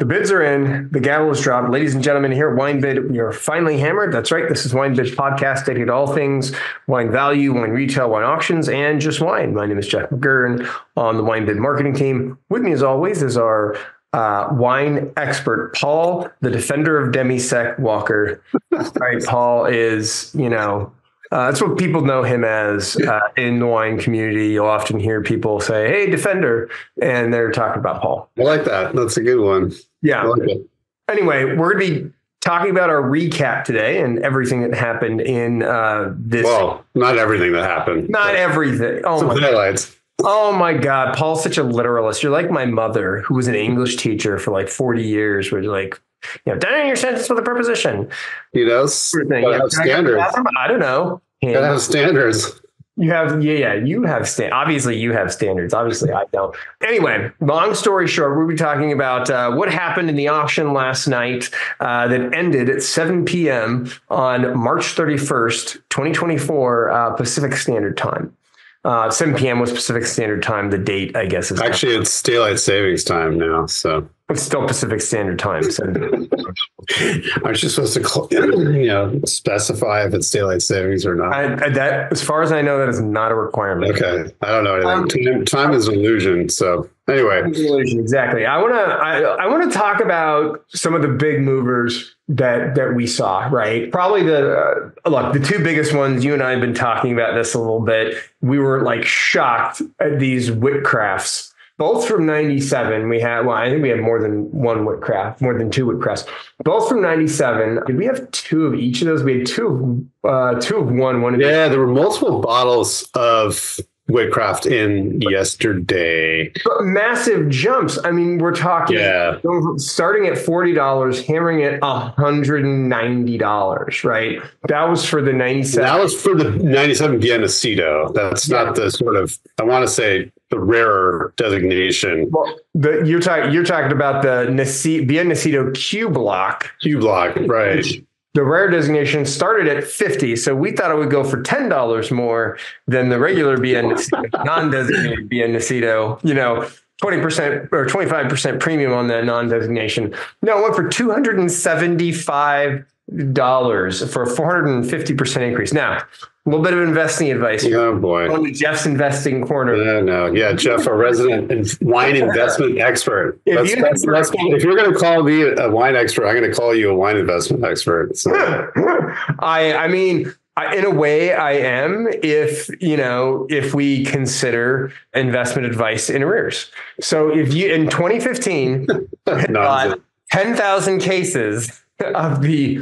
The bids are in. The gavel is dropped. Ladies and gentlemen, here at WineBid, we are finally hammered. That's right. This is WineBid podcast dedicated to all things wine value, wine retail, wine auctions, and just wine. My name is Jeff McGurn on the WineBid marketing team. With me, as always, is our wine expert, Paul, the defender of Demi-Sec Walker. All right, Paul is, that's what people know him as in the wine community. You'll often hear people say, "Hey, defender," and they're talking about Paul. I like that. That's a good one. Yeah. I like it. Anyway, we're going to be talking about our recap today and everything that happened in this. Well, not everything that happened. Not everything. Oh, some my highlights. Oh my God, Paul's such a literalist. You're like my mother, who was an English teacher for like 40 years, where you're like, done your sentence with a preposition. He does. Gotta have standards. I don't know. Gotta have standards. You have, obviously you have standards. Obviously I don't. Anyway, long story short, we'll be talking about what happened in the auction last night that ended at 7 p.m. on March 31st, 2024, Pacific Standard Time. 7 p.m. was Pacific Standard Time. The date, I guess, is actually it's daylight savings time now. So it's still Pacific Standard Time. So. Aren't you supposed to, specify if it's daylight savings or not? That, as far as I know, that is not a requirement. Okay, I don't know anything. Time is an illusion. So anyway, exactly. I want to talk about some of the big movers that we saw. Right, probably the two biggest ones. You and I have been talking about this a little bit. We were like shocked at these Whitcrafts. Both from 97. I think we had more than one Whitcraft, more than two Whitcrafts. Both from 97. Did we have two of each of those? We had two of one. Yeah, there were multiple bottles of Whitcraft in yesterday. But massive jumps. I mean, we're talking starting at $40, hammering at $190, right? That was for the 97. That was for the 97 Nacido. That's not the sort of, I want to say, the rarer designation. Well, you're talking about the Nacido Q Block. Q Block, right. The rare designation started at $50, so we thought it would go for $10 more than the regular Nacido, non-designated Nacido. 20% or 25% premium on that non-designation. No, it went for $275 for a 450% increase. Now, a little bit of investing advice here. Oh boy! On the Jeff's investing corner. Yeah, Jeff, a resident wine investment expert. If you're going to call me a wine expert, I'm going to call you a wine investment expert. So. I mean, in a way, I am. If we consider investment advice in arrears. So if you in 2015 bought 10,000 cases of the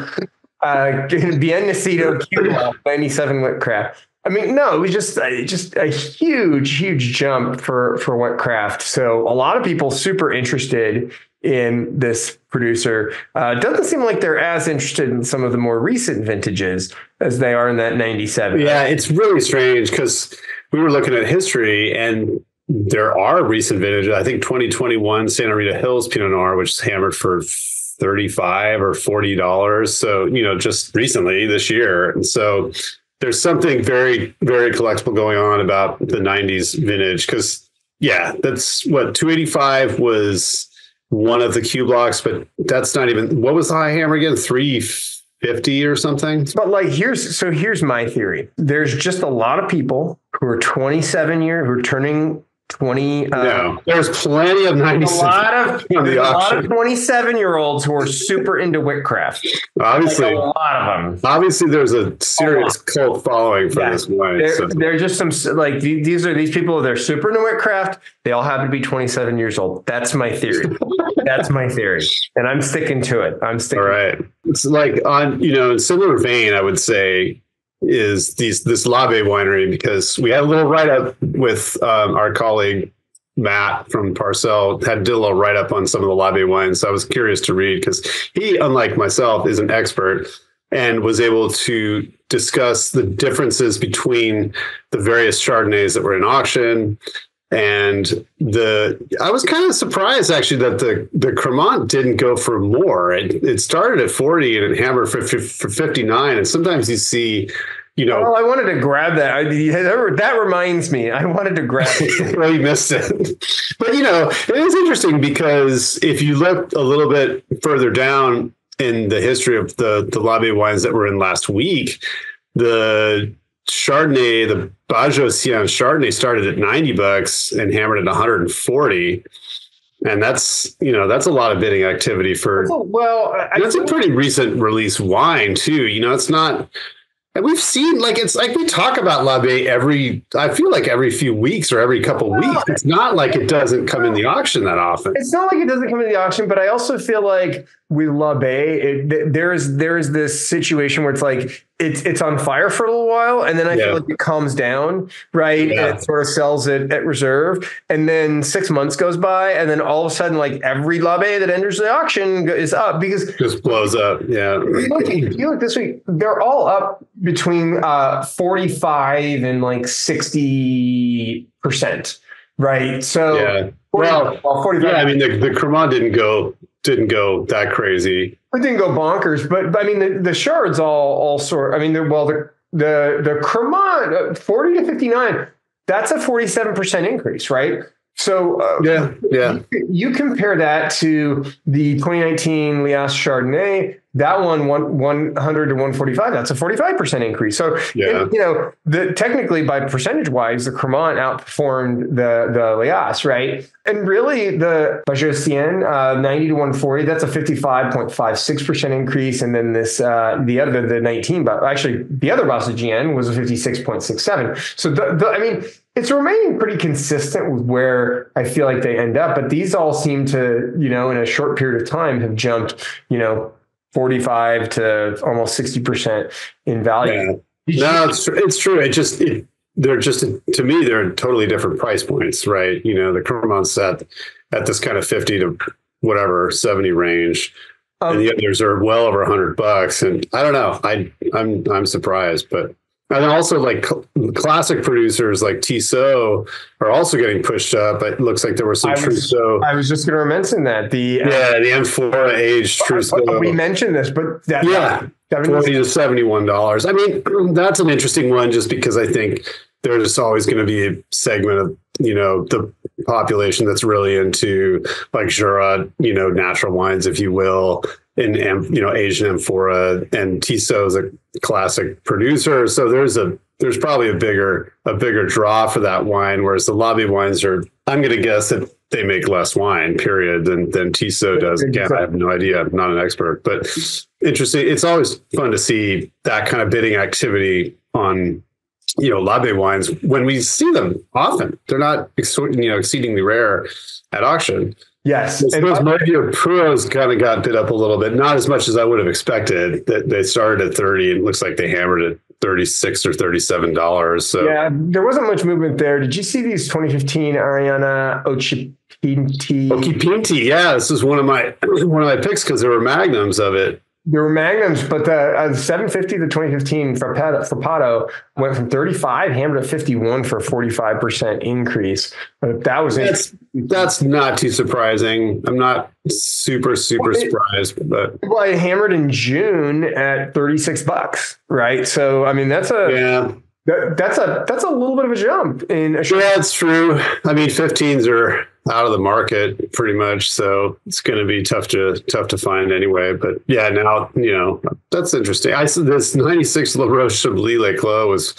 Nacido Q 97 Whitcraft. I mean, no, it was just a huge jump for Whitcraft. So a lot of people super interested in this producer. Doesn't seem like they're as interested in some of the more recent vintages as they are in that 97. Yeah, it's really strange because we were looking at history and there are recent vintages. I think 2021 Santa Rita Hills Pinot Noir, which is hammered for $35 or $40. So, just recently this year. And so there's something very, very collectible going on about the 90s vintage. Because, that's what 285 was one of the Q blocks, but that's not even, what was the high hammer again? 350 or something? But here's my theory. There's just a lot of people who are 27 years, who are turning 20. No, there's plenty of 97. A lot of 27-year-olds who are super into Whitcraft. Obviously, a lot of them. Obviously, there's a serious cult following for this wine. They're just some these people. They're super into Whitcraft. They all happen to be 27 years old. That's my theory. That's my theory, and I'm sticking to it. All right. It's like on in similar vein, I would say. Is this Labbe winery, because we had a little write-up with our colleague Matt from Parcel did a little write-up on some of the Labbe wines. So I was curious to read because he, unlike myself, is an expert and was able to discuss the differences between the various Chardonnays that were in auction. And I was kind of surprised actually that the Cremant didn't go for more. It started at 40 and it hammered for 59. And sometimes you see, Oh, I wanted to grab that. That reminds me. I wanted to grab it. Well, you missed it. But, it is interesting because if you look a little bit further down in the history of the Labé wines that were in last week, the Chardonnay, the Bajocian Chardonnay started at $90 and hammered at 140. And that's a lot of bidding activity for, that's a pretty recent release wine too. It's not, and we've seen, it's like we talk about Labé I feel like every few weeks or every couple of weeks. It's not like it doesn't come in the auction that often. It's not like it doesn't come in the auction, but I also feel like with Labé, there is this situation where it's like it's on fire for a little while, and then I feel like it calms down, right? Yeah. And it sort of sells it at reserve, and then 6 months goes by, and then all of a sudden, like every Labé that enters the auction is up because just blows up. Yeah. If you look this week, they're all up between 45 and like 60%, right? So yeah. 45. Yeah, I mean the Cremant didn't go that crazy. It didn't go bonkers, but I mean the Chard's all sort. I mean, the Cremant 40 to 59. That's a 47% increase, right? So you compare that to the 2019 Lias Chardonnay. That one 100 to 145. That's a 45% increase. So technically by percentage wise, the Cremant outperformed the Lias, right? And really the Bajocian 90 to 140. That's a 55.56% increase. And then the 19, but actually the other Bajocian was a 56.67. So I mean, it's remaining pretty consistent with where I feel like they end up, but these all seem to, in a short period of time have jumped, 45 to almost 60% in value. Yeah. No, it's true. They're just, to me, they're totally different price points, right? The Cremant's at this kind of 50 to whatever, 70 range. And the others are well over $100. And I don't know. I'm surprised, but. And also, like classic producers like Tissot are also getting pushed up. It looks like there were some Trousseau. I was just going to mention that the Amphore aged Trousseau. We mentioned this, but $40 to $71. I mean, that's an interesting one, just because I think there's always going to be a segment of the population that's really into like Jura, natural wines, if you will. In Asian amphora, and Tissot is a classic producer, so there's probably a bigger draw for that wine. Whereas the Labé wines are, I'm going to guess that they make less wine, period, than Tissot does. Again, I have no idea. I'm not an expert, but interesting. It's always fun to see that kind of bidding activity on Labé wines when we see them often. They're not exceedingly rare at auction. Yes. I suppose Marguerite Pros kind of got bid up a little bit, not as much as I would have expected. That they started at 30 and it looks like they hammered at $36 or $37. So yeah, there wasn't much movement there. Did you see these 2015 Ariana Occhipinti? Occhipinti, yeah, this is one of my picks because there were magnums of it. There were magnums, but the 750 to 2015 Frappato went from 35, hammered at 51 for a 45% increase. But that's not too surprising. I'm not super surprised, but I hammered in June at $36, right? So I mean that's a little bit of a jump in a short. Yeah, it's true. I mean, 15s are out of the market pretty much, so it's going to be tough to find anyway. But yeah, now that's interesting. I said this 96 La Roche Chablis Les Clos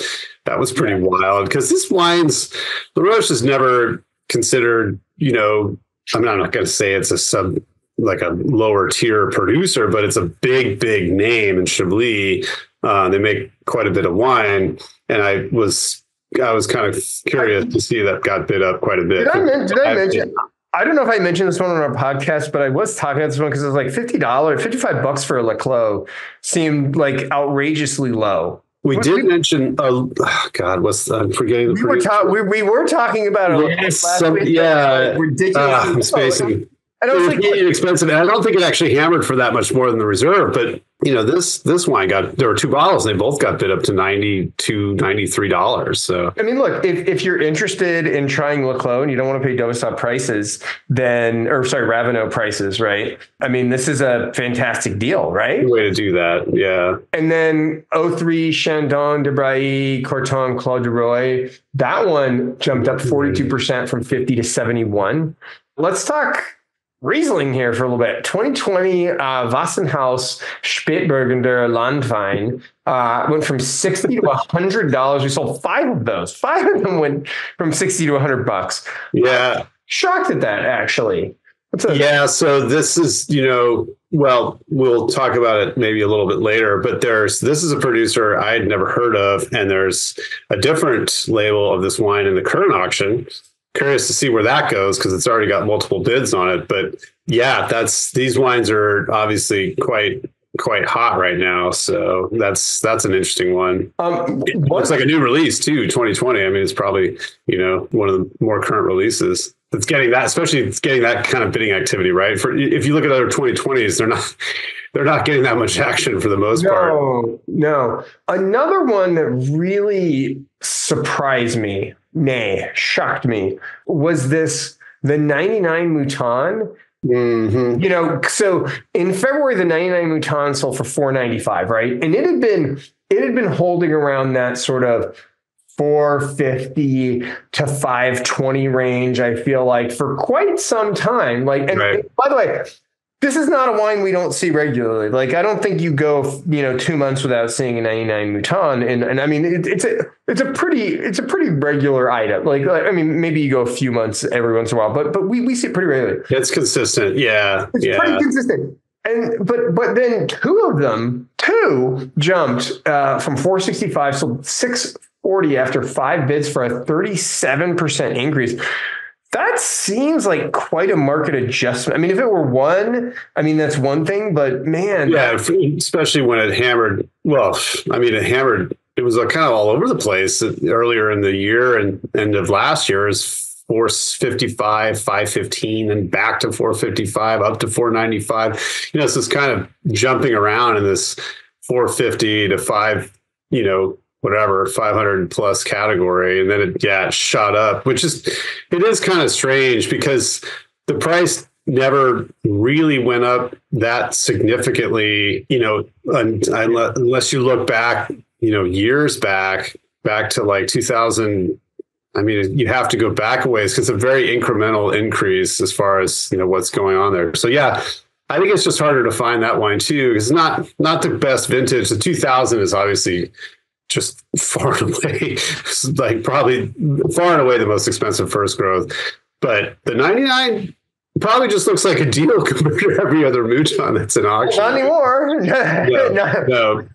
was pretty wild, because this wine's La Roche is never considered. I'm not going to say it's a lower tier producer, but it's a big name in Chablis. They make quite a bit of wine, and I was kind of curious to see that got bid up quite a bit. Did I mention? I don't know if I mentioned this one on our podcast, but I was talking about this one because it was like $55 for a Le Clos seemed like outrageously low. We did mention, I'm forgetting. We were talking about it last week. Yeah. Ridiculous. I'm spacing. And I was like, inexpensive. And I don't think it actually hammered for that much more than the reserve. But this wine there were two bottles, and they both got bid up to $92, $93. So I mean, look, if you're interested in trying Le Clos and you don't want to pay Dovesop prices, Ravenot prices, right? I mean, this is a fantastic deal, right? Way to do that, yeah. And then 03 Chandon de Brailly, Corton Claude de Roy, that one jumped up 42% from 50 to 71. Let's talk Riesling here for a little bit. 2020 Wassenhaus Spätburgunder Landwein went from $60 to $100. We sold 5 of those. 5 of them went from $60 to $100. Yeah. Shocked at that, actually. So this is, we'll talk about it maybe a little bit later, but this is a producer I had never heard of, and there's a different label of this wine in the current auction. Curious to see where that goes, because it's already got multiple bids on it. But yeah, these wines are obviously quite hot right now. So that's an interesting one. It looks like a new release too, 2020. I mean, it's probably, one of the more current releases. It's getting that, especially it's getting that kind of bidding activity, right? If you look at other 2020s, they're not getting that much action for the most part. No. Another one that really surprised me, shocked me, was the 99 Mouton. Mm-hmm. So in February, the 99 Mouton sold for $495, right? And it had been holding around that sort of $450 to $520 range, I feel like, for quite some time. And by the way, this is not a wine we don't see regularly. Like, I don't think you go, 2 months without seeing a 99 Mouton. And I mean, it's a pretty regular item. Like, I mean, maybe you go a few months every once in a while, but we see it pretty regularly. It's consistent. Yeah. It's pretty consistent. And, but then two jumped from 465, so 640 after 5 bids for a 37% increase. That seems like quite a market adjustment. I mean, if it were one, I mean, that's one thing, but man. Yeah, especially when it hammered. Well, I mean, it was kind of all over the place earlier in the year, and end of last year is 455, 515, and back to 455, up to 495. So it's kind of jumping around in this 450 to 500 plus category. And then it shot up, it is kind of strange because the price never really went up that significantly, unless you look back, years back to like 2000. I mean, you have to go back a ways because it's a very incremental increase as far as, what's going on there. So yeah, I think it's just harder to find that wine too, because it's not the best vintage. The 2000 is obviously just far and away, like probably far and away the most expensive first growth. But the 99 probably just looks like a deal compared to every other Mouton that's in auction. Not anymore. No.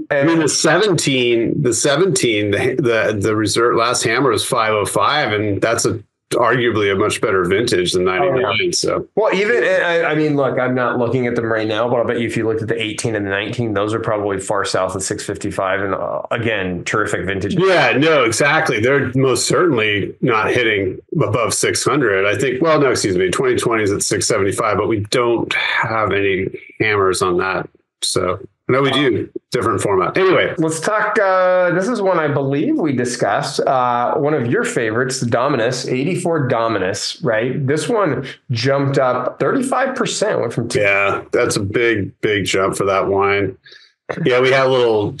I mean, the 17, the reserve last hammer was 505, and that's arguably a much better vintage than 99. Oh, yeah. So, well, I mean, look, I'm not looking at them right now, but I'll bet you if you looked at the 18 and the 19, those are probably far south of 655, and again, terrific vintage. Yeah, no, exactly. They're most certainly not hitting above 600. I think. Well, no, excuse me. 2020 is at 675, but we don't have any hammers on that. So. No, we do. Different format. Anyway. Let's talk. This is one I believe we discussed. One of your favorites, the Dominus, 84 Dominus, right? This one jumped up 35%. Went from Yeah, that's a big jump for that wine. Yeah, we had a little.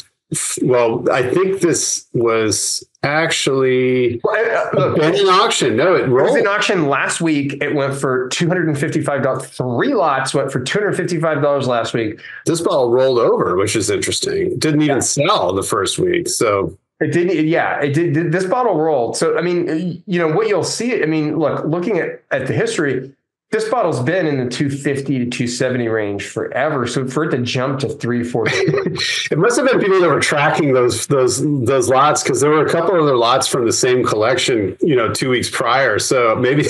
Well, I think this was actually been in auction. No, it rolled. It was in auction last week. It went for $255. 3 lots went for $255 last week. This bottle rolled over, which is interesting. It didn't even sell the first week. So it didn't. Yeah, it did. This bottle rolled. So, I mean, what you'll see, I mean, looking at the history, this bottle's been in the 250 to 270 range forever. So for it to jump to 340, it must have been people that were tracking those lots, because there were a couple of other lots from the same collection, 2 weeks prior. So maybe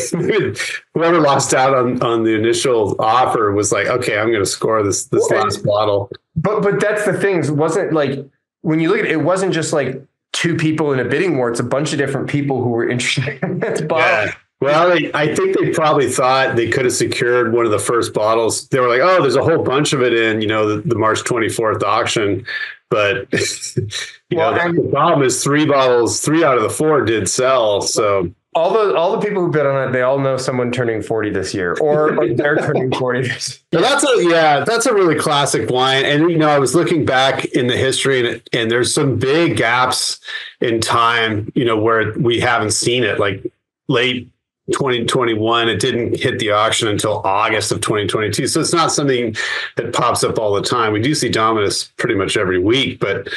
whoever lost out on the initial offer was like, okay, I'm going to score this last bottle. But that's the thing. It wasn't like, when you look at it, it wasn't just like 2 people in a bidding war. It's a bunch of different people who were interested in this bottle. Yeah. Well, I think they probably thought they could have secured one of the first bottles. They were like, "Oh, there's a whole bunch of it in, the March 24th auction." But the problem is 3 bottles, 3 out of the 4 did sell. So all the people who bid on it, they all know someone turning 40 this year, or they're turning 40 this year. That's a really classic wine. And I was looking back in the history, and there's some big gaps in time, where we haven't seen it, like late 2021. It didn't hit the auction until August of 2022. So it's not something that pops up all the time. We do see Dominus pretty much every week, but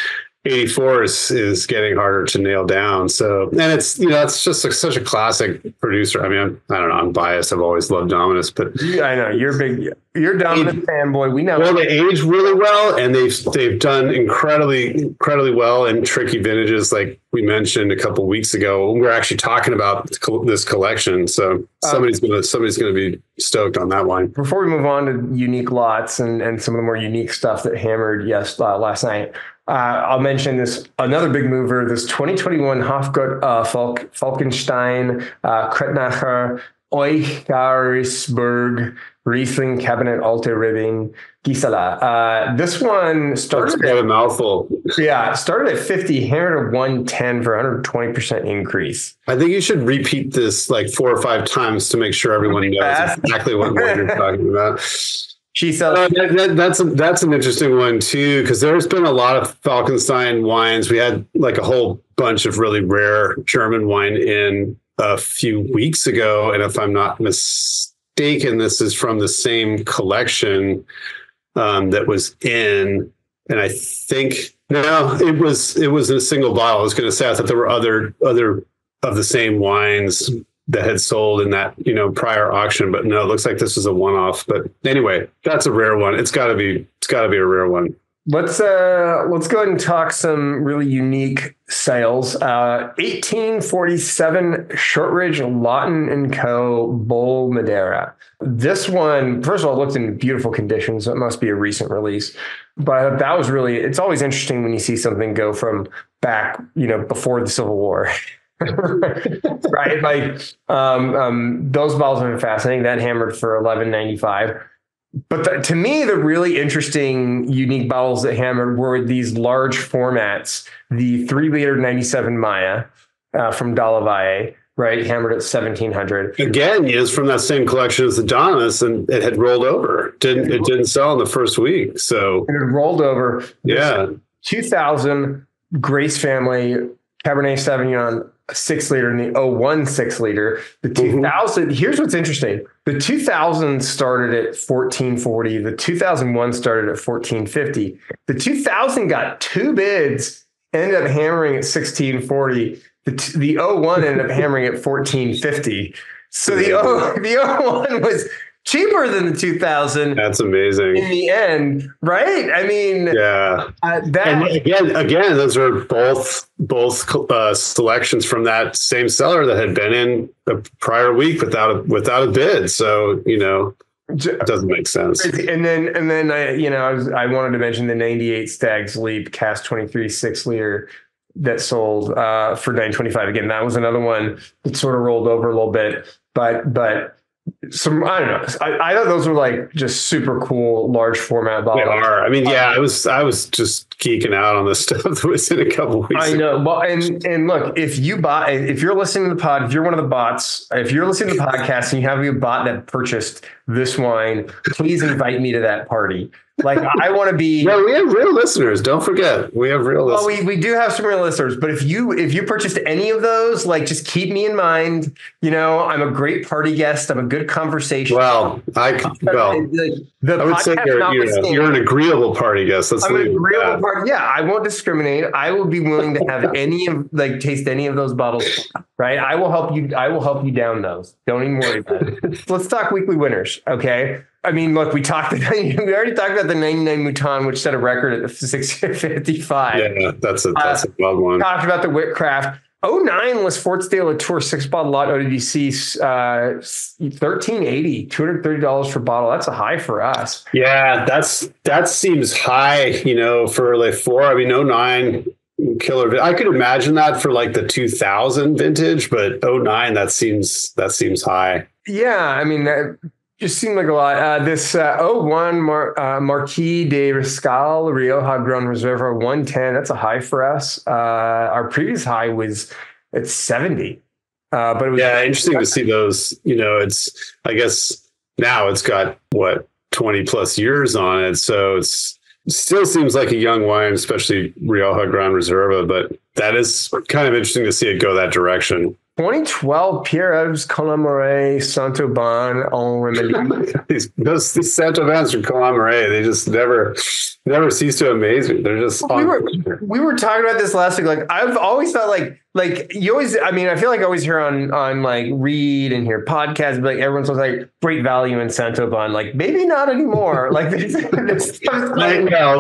84 is getting harder to nail down. So, and it's just such a classic producer. I mean, I don't know. I'm biased. I've always loved Dominus, but I know you're Dominus fanboy. We know. Well, they age really well, and they've done incredibly well in tricky vintages, like we mentioned a couple of weeks ago. We're actually talking about this collection, so somebody's gonna be stoked on that wine. Before we move on to unique lots and some of the more unique stuff that hammered last night. I'll mention another big mover, this 2021 Hofgut Falkenstein Kretnacher Eucharisberg Riesling Cabinet Alte Ribbing Gisela. This one started at a mouthful. Yeah, started at 50, hammered at 110 for 120% increase. I think you should repeat this like 4 or 5 times to make sure everyone knows exactly what you're talking about. That's an interesting one too, because there's been a lot of Falkenstein wines. We had like a whole bunch of really rare German wine in a few weeks ago, and if I'm not mistaken, this is from the same collection that was in. And I think it was in a single bottle. I was going to say I thought there were other of the same wines that had sold in that prior auction, but no, it looks like this is a one-off. But anyway, that's a rare one. It's got to be a rare one. Let's go ahead and talk some really unique sales. 1847 Shortridge Lawton and Co. Bull Madeira. This one, first of all, looked in beautiful condition, so it must be a recent release. But that was it's always interesting when you see something go from back, before the Civil War. Right, like those bottles have been fascinating. That hammered for $11.95. But to me, the really interesting, unique bottles that hammered were these large formats. The 3-liter 97 Maya from Dalla, right, hammered at 1,700. Again, is from that same collection as the Dominus, and it had rolled over. It didn't sell in the first week, so it rolled over. Yeah, 2000 Grace Family Cabernet Sauvignon 6-liter and the 01 6-liter. The 2000, here's what's interesting. The 2000 started at 1440. The 2001 started at 1450. The 2000 got 2 bids, ended up hammering at 1640. The 01 ended up hammering at 1450. So the 01 was cheaper than the 2000. That's amazing. In the end, right? I mean, yeah. And again, those are both selections from that same seller that had been in a prior week without a bid. So it doesn't make sense. And then I wanted to mention the 98 Stag's Leap Cask 23 6-liter that sold for $9.25. Again, that was another one that sort of rolled over a little bit, but. Some, I don't know. I thought those were like just super cool, large format bottles. They are. I mean, I was just geeking out on this stuff that was in a couple weeks ago. I know. Well, and look, if you're listening to the pod, if you're one of the bots, if you're listening to the podcast and you have a bot that purchased this wine, please invite me to that party. Like, I want to be. No, we have real listeners. Don't forget, we have real listeners. Well, we do have some real listeners. But if you purchased any of those, like, just keep me in mind. I'm a great party guest. I'm a good conversation. Well, I would say you're an agreeable party guest. I'm an agreeable party. Yeah, I won't discriminate. I will be willing to have taste any of those bottles. Right, I will help you. I will help you down those. Don't even worry about it. Let's talk weekly winners. Okay. I mean, look, we already talked about the 99 Mouton, which set a record at 655. Yeah, that's a wild one. Talked about the Whitcraft. 09 was Fortsdale Latour 6-bottle lot ODC, $13.80, $230 for bottle. That's a high for us. Yeah, that seems high, for like 4. I mean, 09 killer. I could imagine that for like the 2000 vintage, but '09, that seems high. Yeah, I mean, that just seemed like a lot. This '01 Marquis de Riscal Rioja Gran Reserva 110, that's a high for us. Our previous high was at 70. But it was interesting to see those. It's, I guess now it's got 20 plus years on it. So it still seems like a young wine, especially Rioja Gran Reserva, but that is kind of interesting to see it go that direction. 2012 Pierre's Colomare Saint-Aubin en Remilly. these Saint-Aubins from Colomare, they just never cease to amaze me. They're just we were talking about this last week. Like, I've always thought like you always, I mean, I feel like I always hear on like read and hear podcasts, but like everyone's like great value in Saint-Aubin. Like, maybe not anymore. Like, well,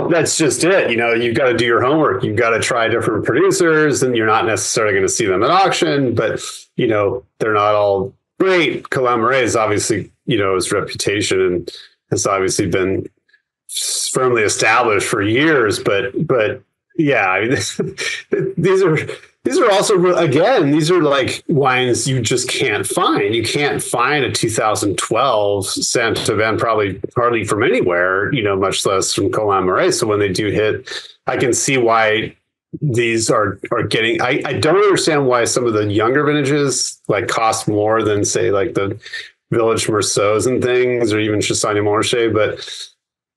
that's just it. You've got to do your homework. You've got to try different producers, and you're not necessarily going to see them at auction, but they're not all great. Colomare is obviously, its reputation and has obviously been firmly established for years, but yeah, I mean, these are also, again, these are like wines you just can't find. You can't find a 2012 Saint-Aubin probably hardly from anywhere, much less from Colomare. So when they do hit, I can see why these are getting, I don't understand why some of the younger vintages like cost more than, say, like the Village Meursaults and things, or even Chassagne-Montrachet, but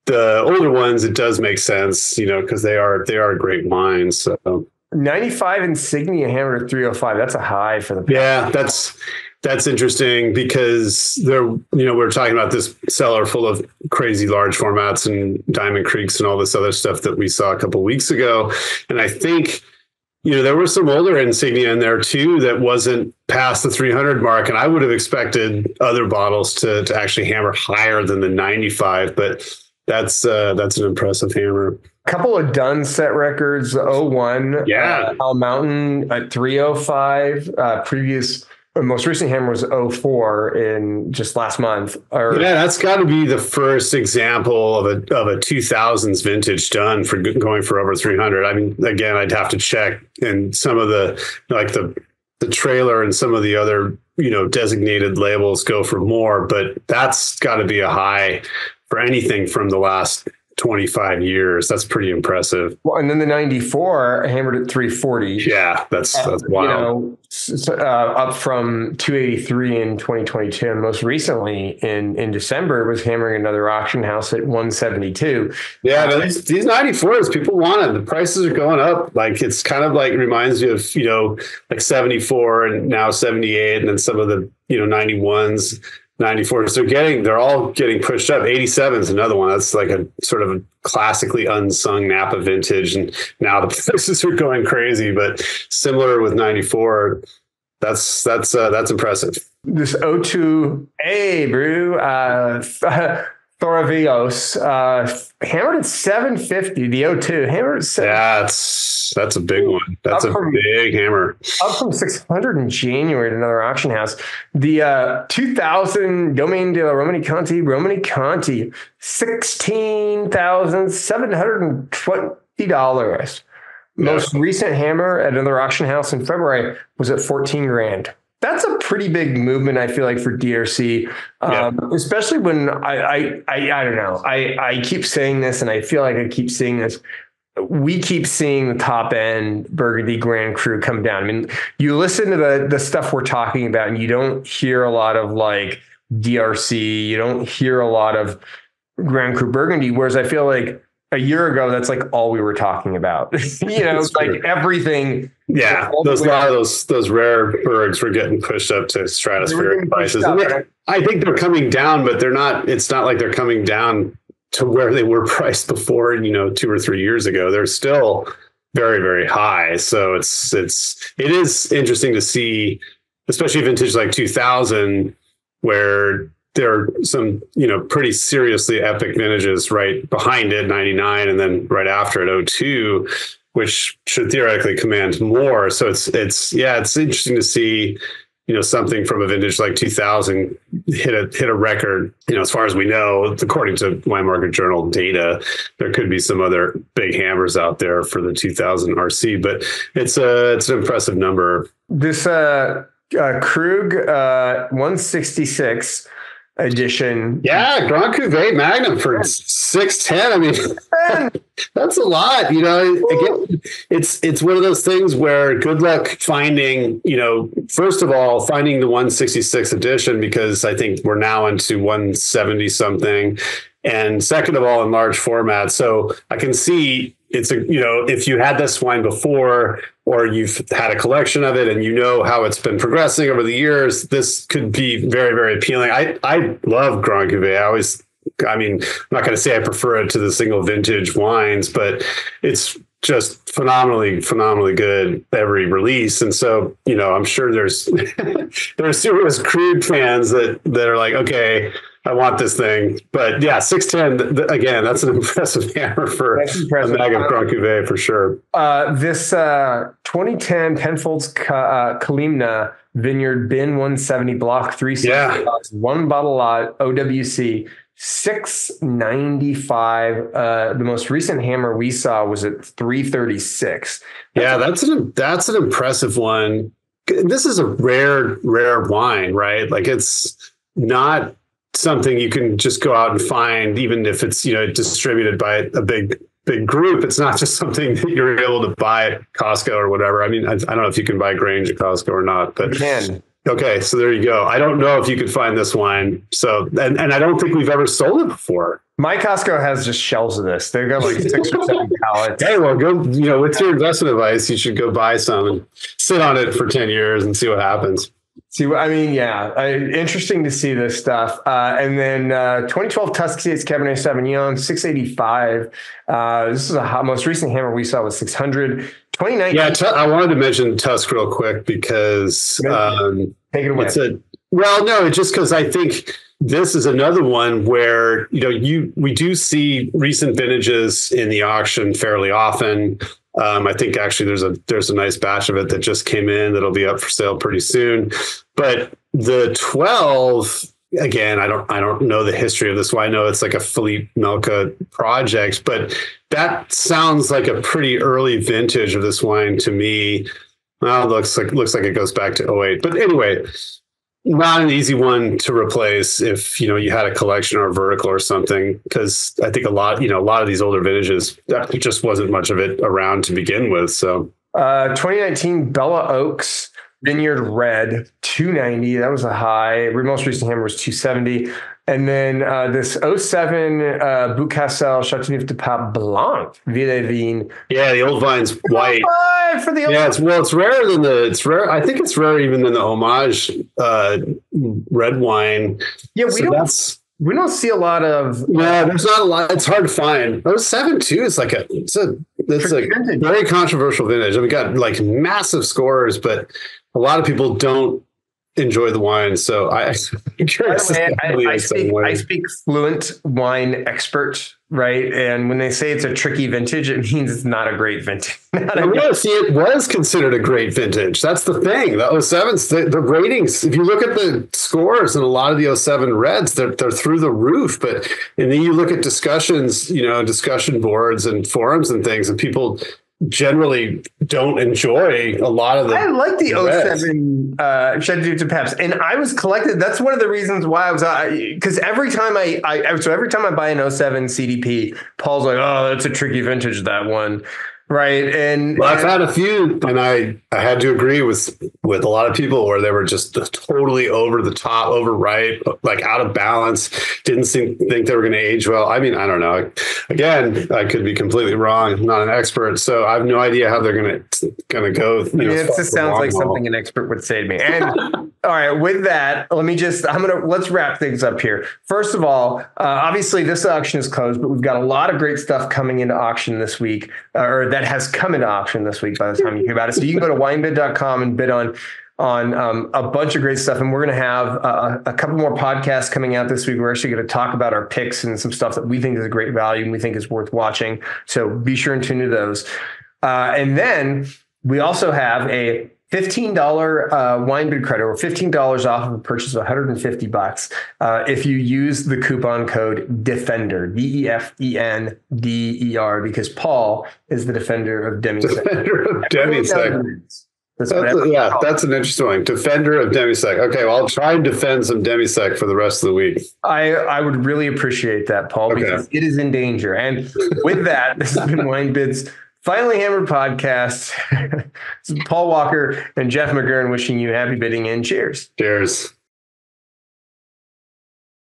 the older ones, it does make sense, because they are great wines. So 95 Insignia hammered at 305. That's a high for the. Yeah, that's interesting because we're talking about this cellar full of crazy large formats and Diamond Creeks and all this other stuff that we saw a couple of weeks ago. And I think, there was some older Insignia in there too that wasn't past the 300 mark. And I would have expected other bottles to actually hammer higher than the 95, but that's an impressive hammer. A couple of done set records. '01, Al Mountain at 305. Most recent hammer was '04 in just last month. That's got to be the first example of a 2000s vintage done for going for over 300. I mean, again, I'd have to check, and some of the like the trailer and some of the other designated labels go for more, but that's got to be a high for anything from the last 25 years. That's pretty impressive. Well, and then the 94 hammered at 340. Yeah, that's wild. Up from 283 in 2022. And most recently in December, it was hammering another auction house at 172. Yeah, but these 94s, people want them. The prices are going up. Like, it's kind of like reminds you of, like 74 and now 78, and then some of the, 91s. 94s, they're all getting pushed up. 87 is another one. That's like a sort of a classically unsung Napa vintage, and now the prices are going crazy. But similar with 94, that's impressive. This O2A brew, Thoravios, hammered at 750. The O2 hammered at 750. Yeah, that's a big one. That's a big hammer. Up from 600 in January at another auction house. The 2000 Domaine de la Romani Conti, $16,720. Most recent hammer at another auction house in February was at 14 grand. That's a pretty big movement, I feel like, for DRC, especially when I don't know. I keep saying this, and I feel like I keep seeing this. We keep seeing the top end Burgundy Grand Cru come down. I mean, you listen to the stuff we're talking about, and you don't hear a lot of like DRC. You don't hear a lot of Grand Cru Burgundy. Whereas I feel like a year ago, that's like all we were talking about. It's like everything. Yeah, a lot of those rare bergs were getting pushed up to stratospheric prices. I think they're coming down, but they're not. It's not like they're coming down to where they were priced before, 2 or 3 years ago. They're still very, very high. So it is interesting to see, especially vintage like 2000, where there are some, pretty seriously epic vintages right behind it, 99, and then right after it, 02, which should theoretically command more. So it's interesting to see, something from a vintage like 2000 hit a record. As far as we know, according to Wine Market Journal data, there could be some other big hammers out there for the 2000 RC, but it's an impressive number. This Krug 166 edition. Yeah, Grand Cuvée Magnum for 610. I mean, that's a lot. Again, it's one of those things where good luck finding, first of all, finding the 166 edition, because I think we're now into 170 something. And second of all, in large format. So I can see if you had this wine before, or you've had a collection of it and how it's been progressing over the years, this could be very, very appealing. I love Grand Cuvée. I'm not going to say I prefer it to the single vintage wines, but it's just phenomenally good every release. And so, I'm sure there's serious Krug fans that are like, okay, I want this thing. But yeah, 610, again, that's an impressive hammer for a Magnum Grand Cuvée for sure. This 2010 Penfolds Kalimna Vineyard Bin 170 Block 360, one bottle lot, OWC, $695. The most recent hammer we saw was at $336. That's an impressive one. This is a rare wine, right? Like, it's not something you can just go out and find, even if it's distributed by a big group. It's not just something that you're able to buy at Costco or whatever. I don't know if you can buy Grange at Costco or not, but you can. Okay, so there you go. I don't know if you could find this wine. So, and I don't think we've ever sold it before. My Costco has just shelves of this. They've got like 6 or 7 pallets. Hey, well, go, with your investment advice, you should go buy some and sit on it for 10 years and see what happens. Interesting to see this stuff. And then 2012 Tusky States Cabernet Sauvignon, 685. This is the most recent hammer we saw was 600. 2019. Yeah, I wanted to mention Tusk real quick because take it away. Just because I think this is another one where we do see recent vintages in the auction fairly often. I think actually there's a nice batch of it that just came in that'll be up for sale pretty soon. But the 12, again, I don't know the history of this wine. I know it's like a Philippe Melka project, but that sounds like a pretty early vintage of this wine to me. Well, it looks like it goes back to 08. But anyway, not an easy one to replace if you had a collection or a vertical or something, because I think a lot of these older vintages, that just wasn't much of it around to begin with. So 2019 Bella Oaks Vineyard Red 290, that was a high. Most recent hammer was 270. And then this 07 Boucassel Chateauneuf de Pape Blanc Vieille. Yeah, the old vine's white. For the old it's rarer than it's rare. I think it's rarer even than the homage red wine. Yeah, we don't see a lot of. Yeah, there's not a lot. It's hard to find. 07 too is it's a very controversial vintage. We got like massive scores, but a lot of people don't enjoy the wine. So I'm curious. I speak fluent wine expert, right? And when they say it's a tricky vintage, it means it's not a great vintage. It was considered a great vintage. That's the thing. The 07s, the ratings, if you look at the scores in a lot of the 07 reds, they're through the roof. And then you look at discussions, discussion boards and forums and things, and people generally don't enjoy a lot of the. I like the 07 Chateauneuf de Pape, and I was collected. That's one of the reasons why I was because every time I buy an 07 CDP, Paul's like, "Oh, that's a tricky vintage, that one." Right. And I've had a few, and I had to agree with a lot of people where they were just totally over the top, overripe, like out of balance, didn't think they were going to age well. I don't know. Again, I could be completely wrong. I'm not an expert, so I have no idea how they're going to go. It just sounds like something an expert would say to me. And all right, with that, let's wrap things up here. First of all, obviously this auction is closed, but we've got a lot of great stuff coming into auction this week, or that has come into auction this week by the time you hear about it. So you can go to winebid.com and bid on a bunch of great stuff. And we're going to have a couple more podcasts coming out this week. We're actually going to talk about our picks and some stuff that we think is a great value and we think is worth watching. So be sure and tune to those. And then we also have a $15 WineBid credit or $15 off of a purchase of $150 if you use the coupon code DEFENDER, DEFENDER, because Paul is the defender of demisec. Defender of demisec. That's an interesting one. Defender of demisec. Okay, well, I'll try and defend some demisec for the rest of the week. I would really appreciate that, Paul, because it is in danger. And with that, this has been WineBid's Finally Hammered podcast. This is Paul Walker and Jeff McGurn wishing you happy bidding and cheers. Cheers.